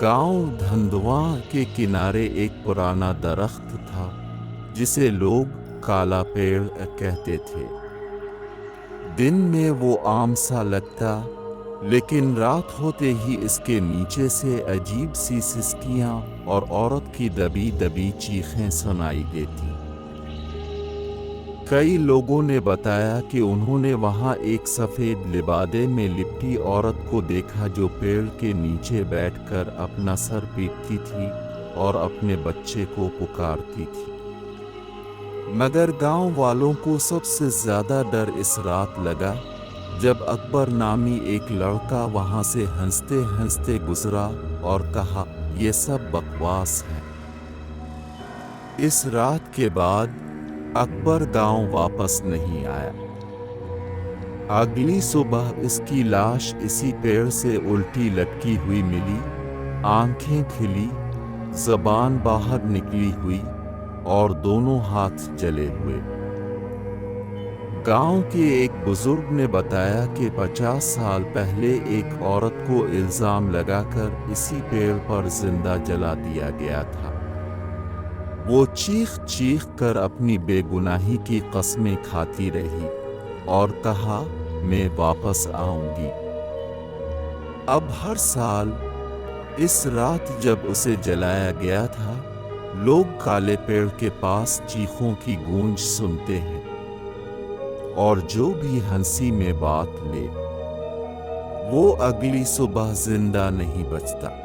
गांव धंधुआ के किनारे एक पुराना दरख्त था जिसे लोग काला पेड़ कहते थे। दिन में वो आम सा लगता, लेकिन रात होते ही इसके नीचे से अजीब सी सिसकियां और औरत की दबी दबी चीखें सुनाई देती। कई लोगों ने बताया कि उन्होंने वहां एक सफेद लिबादे में लिपटी औरत को देखा जो पेड़ के नीचे बैठकर अपना सर पीटती थी और अपने बच्चे को पुकारती थी। मगर गांव वालों को सबसे ज्यादा डर इस रात लगा जब अकबर नामी एक लड़का वहां से हंसते हंसते गुजरा और कहा, ये सब बकवास है। इस रात के बाद अकबर गांव वापस नहीं आया। अगली सुबह इसकी लाश इसी पेड़ से उल्टी लटकी हुई मिली, आंखें खिली, जबान बाहर निकली हुई और दोनों हाथ जले हुए। गांव के एक बुजुर्ग ने बताया कि 50 साल पहले एक औरत को इल्जाम लगाकर इसी पेड़ पर जिंदा जला दिया गया था। वो चीख चीख कर अपनी बेगुनाही की कस्में खाती रही और कहा, मैं वापस आऊंगी। अब हर साल इस रात जब उसे जलाया गया था, लोग काले पेड़ के पास चीखों की गूंज सुनते हैं और जो भी हंसी में बात ले वो अगली सुबह जिंदा नहीं बचता।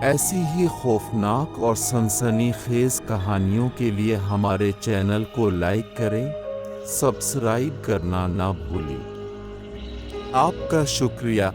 ऐसी ही खौफनाक और सनसनीखेज कहानियों के लिए हमारे चैनल को लाइक करें, सब्सक्राइब करना ना भूलें। आपका शुक्रिया।